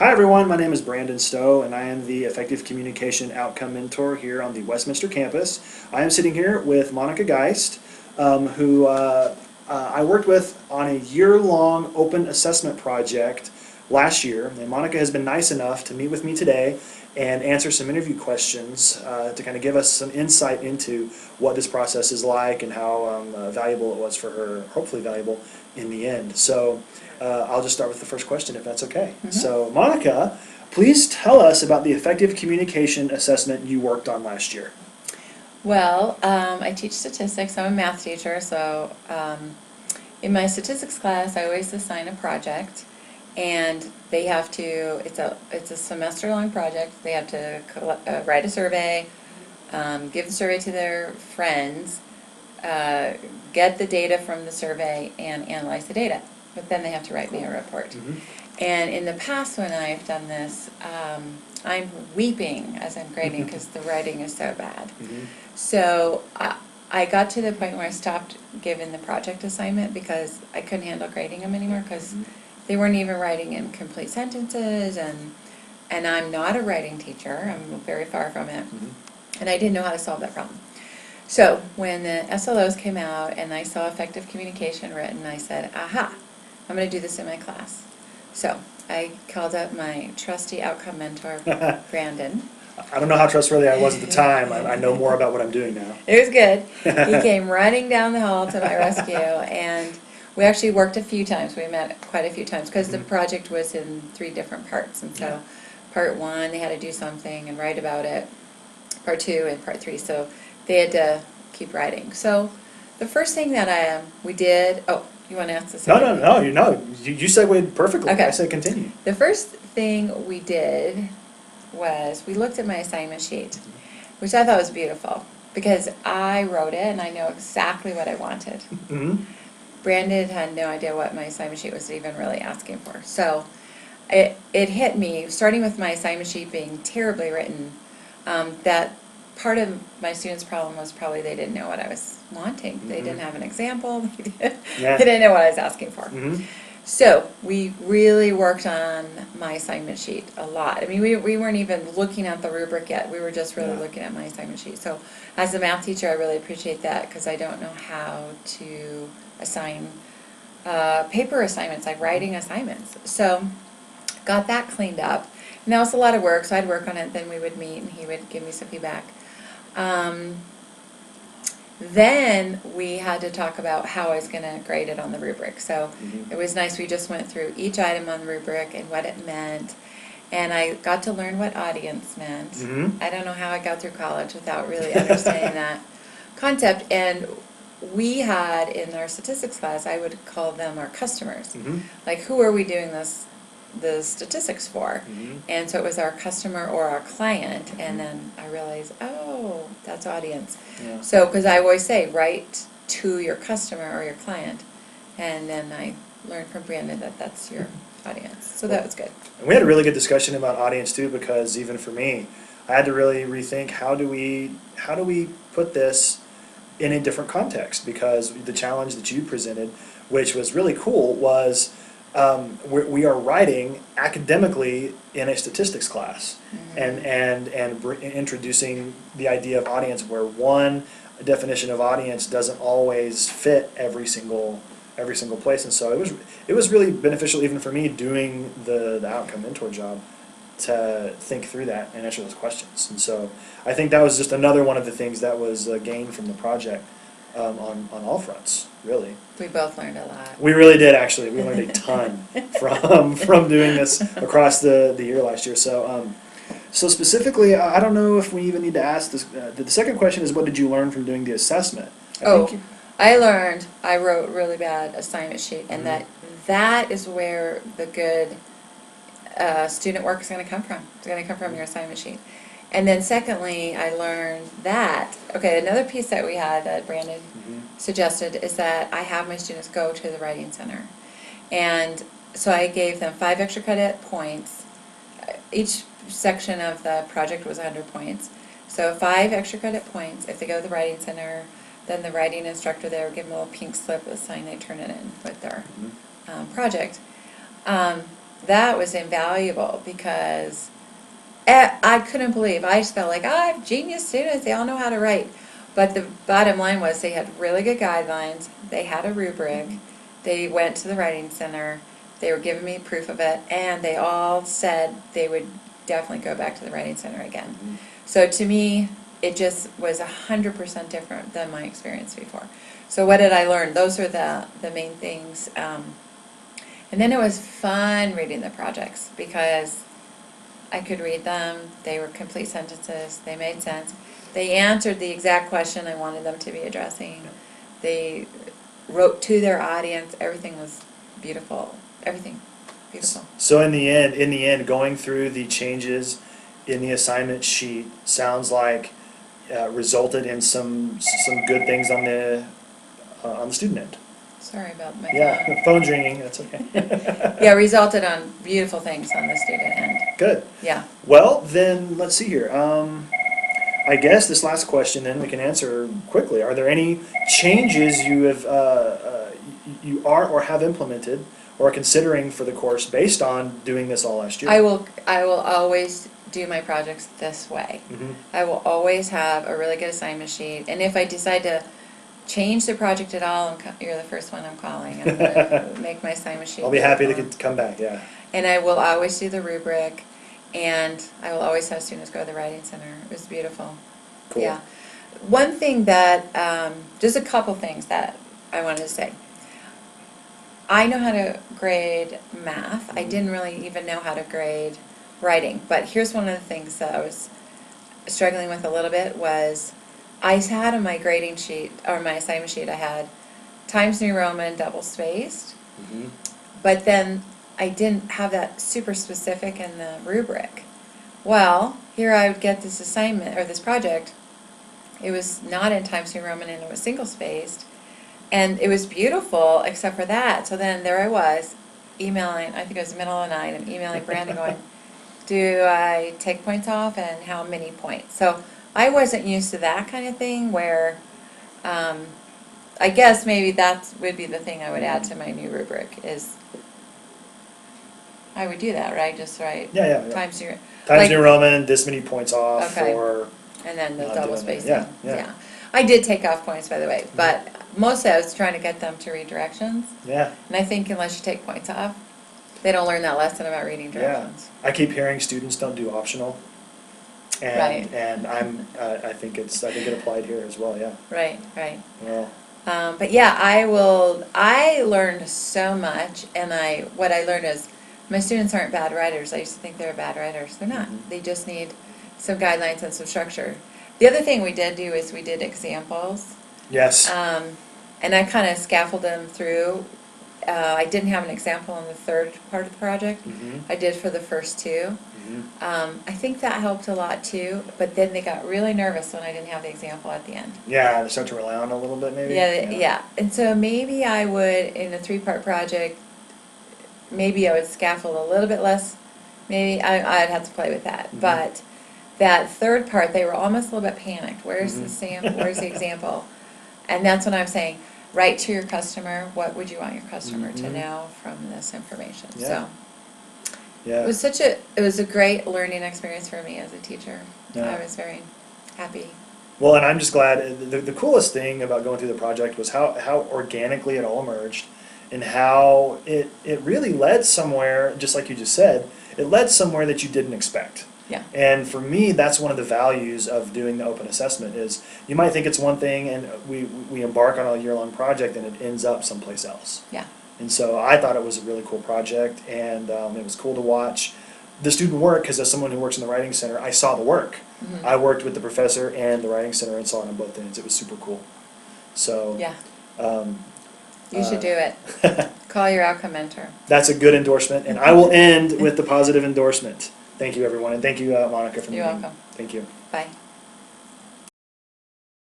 Hi everyone, my name is Brandon Stowe and I am the Effective Communication Outcome Mentor here on the Westminster campus. I am sitting here with Monica Geist, who I worked with on a year-long open assessment project last year. And Monica has been nice enough to meet with me today and answer some interview questions to kind of give us some insight into what this process is like and how valuable it was for her, hopefully valuable in the end. So I'll just start with the first question if that's okay. Mm-hmm. So Monica, please tell us about the effective communication assessment you worked on last year. Well, I teach statistics. I'm a math teacher, so in my statistics class, I always assign a project, and they have to. It's a semester-long project. They have to write a survey, give the survey to their friends, get the data from the survey, and analyze the data. But then they have to write me a report. Mm-hmm. And in the past, when I've done this, I'm weeping as I'm grading because the writing is so bad. Mm-hmm. So I got to the point where I stopped giving the project assignment because I couldn't handle grading them anymore because they weren't even writing in complete sentences, and I'm not a writing teacher. I'm very far from it. Mm-hmm. And I didn't know how to solve that problem. So when the SLOs came out and I saw effective communication written, I said, aha, I'm going to do this in my class. So I called up my trusty outcome mentor, Brandon. I don't know how trustworthy I was at the time. I know more about what I'm doing now. It was good. He came running down the hall to my rescue, and we actually worked a few times. We met quite a few times because the project was in 3 different parts. And so part 1, they had to do something and write about it. Part 2 and part 3. So they had to keep writing. So the first thing that we did, you want to ask this? No. You segued perfectly. Okay. I said continue. The first thing we did was we looked at my assignment sheet, which I thought was beautiful because I wrote it and I know exactly what I wanted. Mm-hmm. Brandon had no idea what my assignment sheet was even really asking for. So it hit me, starting with my assignment sheet being terribly written, that part of my students' problem was probably they didn't know what I was wanting. Mm-hmm. They didn't have an example. They didn't know what I was asking for. Mm-hmm. So we really worked on my assignment sheet a lot. I mean, we weren't even looking at the rubric yet. We were just really looking at my assignment sheet. So as a math teacher, I really appreciate that because I don't know how to assign paper assignments, like writing assignments. So got that cleaned up. And that was a lot of work, so I'd work on it, then we would meet and he would give me some feedback. Then we had to talk about how I was going to grade it on the rubric. So it was nice. We just went through each item on the rubric and what it meant. And I got to learn what audience meant. I don't know how I got through college without really understanding that concept. And we had in our statistics class, I would call them our customers. Like, who are we doing the statistics for? And so it was our customer or our client, and then I realized, oh, that's audience. So because I always say write to your customer or your client, and then I learned from Brandon that that's your audience. So that was good. And we had a really good discussion about audience too, because even for me, I had to really rethink how do we put this in a different context, because the challenge that you presented, which was really cool, was we are writing academically in a statistics class, and introducing the idea of audience, where one definition of audience doesn't always fit every single place. And so it was really beneficial even for me doing the outcome mentor job to think through that and answer those questions. And so I think that was just another one of the things that was gained from the project, on all fronts, really. We both learned a lot. We really did, actually. We learned a ton from doing this across the year last year. So so specifically, I don't know if we even need to ask this. The second question is, what did you learn from doing the assessment? I wrote really bad assignment sheet, and that is where the good student work is going to come from. It's going to come from your assignment sheet. And then secondly, I learned that, another piece that we had that Brandon suggested is that I have my students go to the Writing Center. And so I gave them 5 extra credit points. Each section of the project was 100 points. So 5 extra credit points if they go to the Writing Center. Then the writing instructor there would give them a little pink slip with a sign, they turn it in with their project. that was invaluable because I couldn't believe, I just felt like, I have genius students, they all know how to write. But the bottom line was they had really good guidelines, they had a rubric, they went to the writing center, they were giving me proof of it, and they all said they would definitely go back to the writing center again. Mhm. So to me, it just was 100% different than my experience before. So what did I learn? Those were the main things. And then it was fun reading the projects because I could read them, they were complete sentences, they made sense. They answered the exact question I wanted them to be addressing. They wrote to their audience, everything was beautiful, everything beautiful. So in the end, going through the changes in the assignment sheet sounds like resulted in some good things on the student end. Sorry about my Yeah, phone. the phone's ringing. That's okay. Yeah, resulted on beautiful things on the student end. Good. Yeah. Well, then let's see here. I guess this last question then we can answer quickly. Are there any changes you have you are or have implemented or are considering for the course based on doing this all last year? I will always do my projects this way. Mhm. I will always have a really good assignment sheet, and if I decide to change the project at all, you're the first one I'm calling. I'm gonna make my assignment sheet. I'll be happy to beautiful. come back. Yeah. And I will always do the rubric, and I will always have students go to the writing center. It was beautiful. Cool. Yeah. One thing that, just a couple things that I wanted to say. I know how to grade math. I didn't really even know how to grade writing. But here's one of the things that I was struggling with a little bit was I had on my grading sheet, or my assignment sheet, I had Times New Roman double spaced, Mhm. but then I didn't have that super specific in the rubric. Well, here I would get this assignment, or this project, it was not in Times New Roman and it was single spaced, and it was beautiful except for that. So then there I was, emailing, I think it was the middle of the night, I'm emailing Brandon going, do I take points off and how many points? So I wasn't used to that kind of thing where, I guess maybe that would be the thing I would add to my new rubric is, I would do that, right? Just write Yeah. Times New, Times like- New Roman, this many points off Okay. for. and then the Not double doing that. spacing. Yeah. I did take off points, by the way, but mostly I was trying to get them to read directions. Yeah. And I think unless you take points off, they don't learn that lesson about reading Yeah. directions. I keep hearing students don't do optional. And, Right. and I think it applied here as well, yeah. Right. Well, But yeah, I learned so much, and what I learned is, my students aren't bad writers. I used to think they were bad writers. They're not. Mhm. They just need some guidelines and some structure. The other thing we did do is we did examples. yes. And I kind of scaffolded them through. I didn't have an example on the third part of the project. Mhm. I did for the first two. Mhm. I think that helped a lot too, but then they got really nervous when I didn't have the example at the end. Yeah, they start to rely on it a little bit maybe. Yeah. And so maybe I would, in a three-part project, maybe I would scaffold a little bit less. Maybe I'd have to play with that. Mhm. But that third part, they were almost a little bit panicked. Where's the Mhm. where's the example? And that's what I'm saying. Write to your customer. What would you want your customer to Mhm. know from this information? Yeah. So Yeah. it was a great learning experience for me as a teacher. Yeah. I was very happy. Well, and I'm just glad, the coolest thing about going through the project was how organically it all emerged and how it really led somewhere, just like you just said, it led somewhere that you didn't expect. Yeah. And for me, that's one of the values of doing the open assessment is you might think it's one thing and we embark on a year-long project and it ends up someplace else. Yeah. And so I thought it was a really cool project and it was cool to watch the student work because as someone who works in the writing center, I saw the work. Mhm. I worked with the professor and the writing center and saw it on both ends. It was super cool. So Yeah. um, You should do it. Call your outcome mentor. that's a good endorsement, and I will end with the positive endorsement. Thank you, everyone, and thank you, Monica, for the You're meeting. welcome. Thank you. Bye.